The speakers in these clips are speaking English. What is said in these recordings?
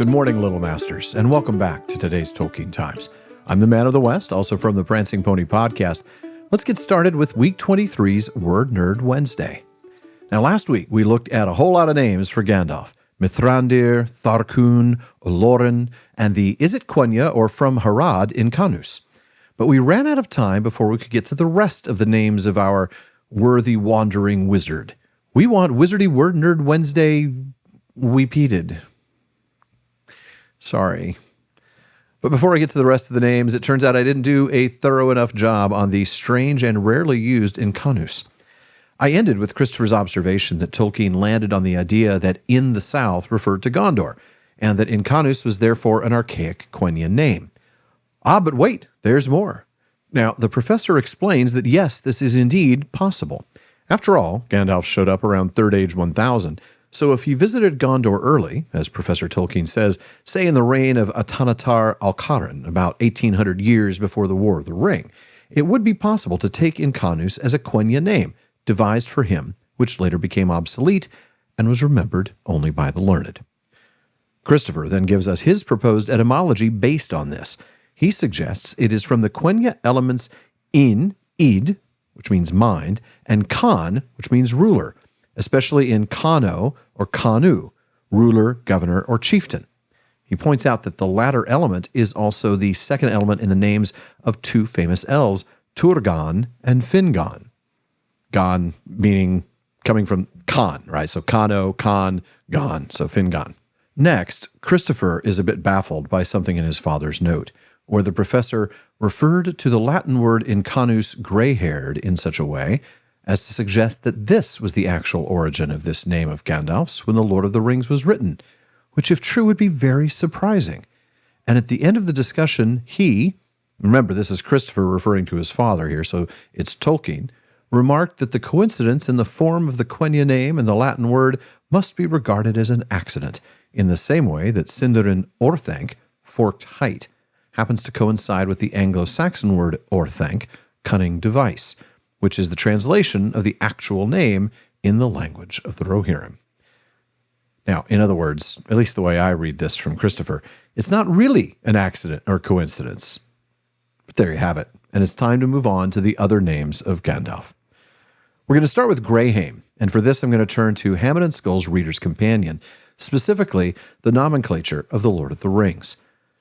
Good morning, Little Masters, and welcome back to today's Tolkien Times. I'm the Man of the West, also from the Prancing Pony podcast. Let's get started with Week 23's Word Nerd Wednesday. Now, last week, we looked at a whole lot of names for Gandalf. Mithrandir, Tharkun, Olorin, and the Is-it Quenya or From Harad in Canus. But we ran out of time before we could get to the rest of the names of our worthy wandering wizard. We want Wizardy Word Nerd Wednesday repeated. Sorry. But before I get to the rest of the names, it turns out I didn't do a thorough enough job on the strange and rarely used in Canus. I ended with Christopher's observation that Tolkien landed on the idea that in the south referred to Gondor, and that Incanus was therefore an archaic Quenya name. But wait, there's more. Now, the professor explains that yes, this is indeed possible. After all, Gandalf showed up around Third Age 1000, so if he visited Gondor early, as Professor Tolkien says, say in the reign of Atanatar Alcaran, about 1800 years before the War of the Ring, it would be possible to take Incanus as a Quenya name, devised for him, which later became obsolete and was remembered only by the learned. Christopher then gives us his proposed etymology based on this. He suggests it is from the Quenya elements in, id, which means mind, and kan, which means ruler, especially in Kano or Kanu, ruler, governor, or chieftain. He points out that the latter element is also the second element in the names of two famous elves, Turgon and Fingon. Gon meaning coming from Khan, right? So Kano, Khan, Gon, so Fingon. Next, Christopher is a bit baffled by something in his father's note, where the professor referred to the Latin word in Canus gray-haired in such a way as to suggest that this was the actual origin of this name of Gandalf's when The Lord of the Rings was written, which if true would be very surprising. And at the end of the discussion, remember this is Christopher referring to his father here, so it's Tolkien, remarked that the coincidence in the form of the Quenya name and the Latin word must be regarded as an accident, in the same way that Sindarin Orthanc, forked height, happens to coincide with the Anglo-Saxon word orthanc, cunning device, which is the translation of the actual name in the language of the Rohirrim. Now, in other words, at least the way I read this from Christopher, it's not really an accident or coincidence. But there you have it, and it's time to move on to the other names of Gandalf. We're going to start with Greyhame, and for this I'm going to turn to Hammond and Skull's Reader's Companion, specifically the nomenclature of The Lord of the Rings.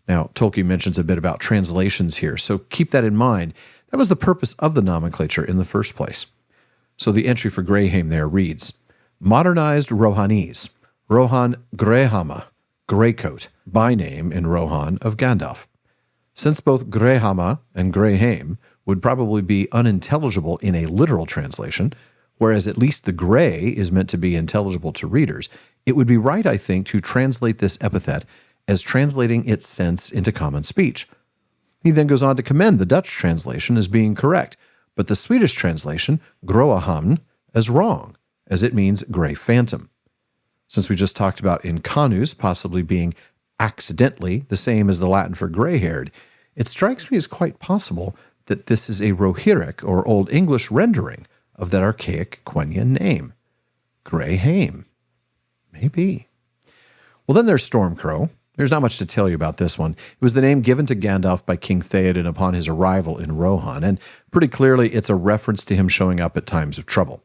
Now, Tolkien mentions a bit about translations here, so keep that in mind. That was the purpose of the nomenclature in the first place. So the entry for Greyhame there reads, Modernized Rohanese, Rohan Greyhama, Greycoat, by name in Rohan of Gandalf. Since both Greyhama and Greyhame would probably be unintelligible in a literal translation, whereas at least the Grey is meant to be intelligible to readers, it would be right, I think, to translate this epithet as translating its sense into common speech. He then goes on to commend the Dutch translation as being correct, but the Swedish translation, Groahamn, as wrong, as it means gray phantom. Since we just talked about Incanus possibly being accidentally the same as the Latin for gray-haired, it strikes me as quite possible that this is a Rohirric or Old English rendering of that archaic Quenya name. Greyhame. Maybe. Well, then there's Stormcrow. There's not much to tell you about this one. It was the name given to Gandalf by King Theoden upon his arrival in Rohan, and pretty clearly it's a reference to him showing up at times of trouble.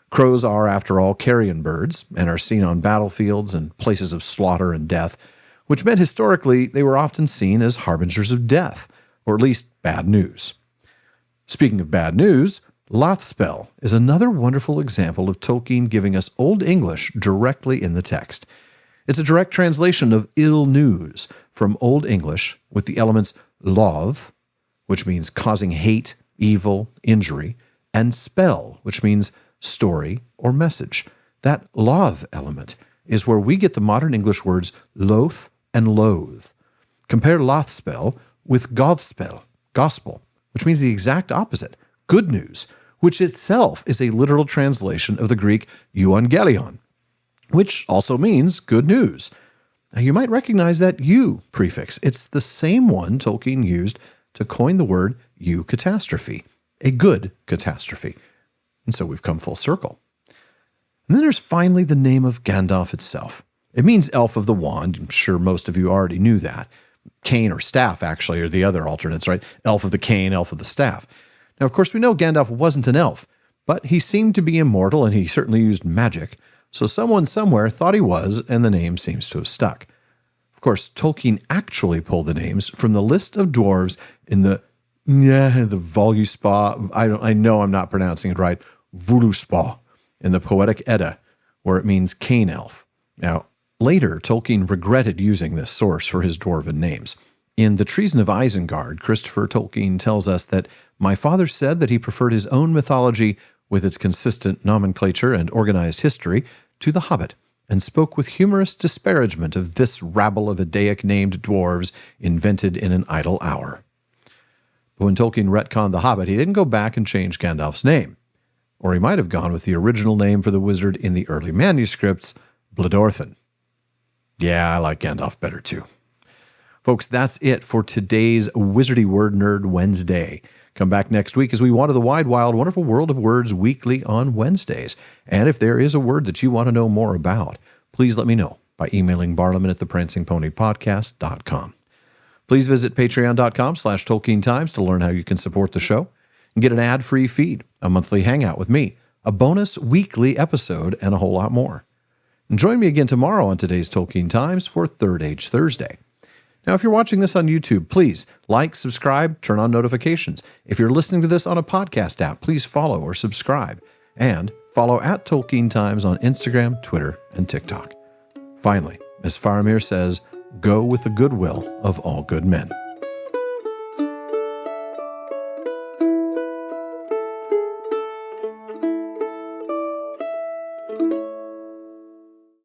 Crows are, after all, carrion birds, and are seen on battlefields and places of slaughter and death, which meant historically they were often seen as harbingers of death, or at least bad news. Speaking of bad news, Lothspel is another wonderful example of Tolkien giving us Old English directly in the text. It's a direct translation of ill news from Old English with the elements loth, which means causing hate, evil, injury, and spell, which means story or message. That loth element is where we get the modern English words loath and loathe. Compare Lothspel with Gothspel, gospel, which means the exact opposite, good news, which itself is a literal translation of the Greek euangelion, which also means good news. Now, you might recognize that "you" prefix. It's the same one Tolkien used to coin the word eucatastrophe, a good catastrophe. And so we've come full circle. And then there's finally the name of Gandalf itself. It means elf of the wand. I'm sure most of you already knew that. Cane or staff, actually, are the other alternates, right? Elf of the cane, elf of the staff. Now, of course, we know Gandalf wasn't an elf, but he seemed to be immortal and he certainly used magic. So someone somewhere thought he was, and the name seems to have stuck. Of course, Tolkien actually pulled the names from the list of dwarves in the Voluspa, I know I'm not pronouncing it right, Voluspa, in the Poetic Edda, where it means cane elf. Now, later, Tolkien regretted using this source for his dwarven names. In The Treason of Isengard, Christopher Tolkien tells us that my father said that he preferred his own mythology with its consistent nomenclature and organized history to The Hobbit, and spoke with humorous disparagement of this rabble of Eddaic-named dwarves invented in an idle hour. But when Tolkien retconned The Hobbit, he didn't go back and change Gandalf's name. Or he might have gone with the original name for the wizard in the early manuscripts, Bledorthin. Yeah, I like Gandalf better too. Folks, that's it for today's Wizardy Word Nerd Wednesday. Come back next week as we wander the wide, wild, wonderful world of words weekly on Wednesdays. And if there is a word that you want to know more about, please let me know by emailing barliman@theprancingponypodcast.com. Please visit patreon.com/TolkienTimes to learn how you can support the show and get an ad-free feed, a monthly hangout with me, a bonus weekly episode, and a whole lot more. And join me again tomorrow on today's Tolkien Times for Third Age Thursday. Now, if you're watching this on YouTube, please like, subscribe, turn on notifications. If you're listening to this on a podcast app, please follow or subscribe. And follow @Tolkien Times on Instagram, Twitter, and TikTok. Finally, as Faramir says, go with the goodwill of all good men.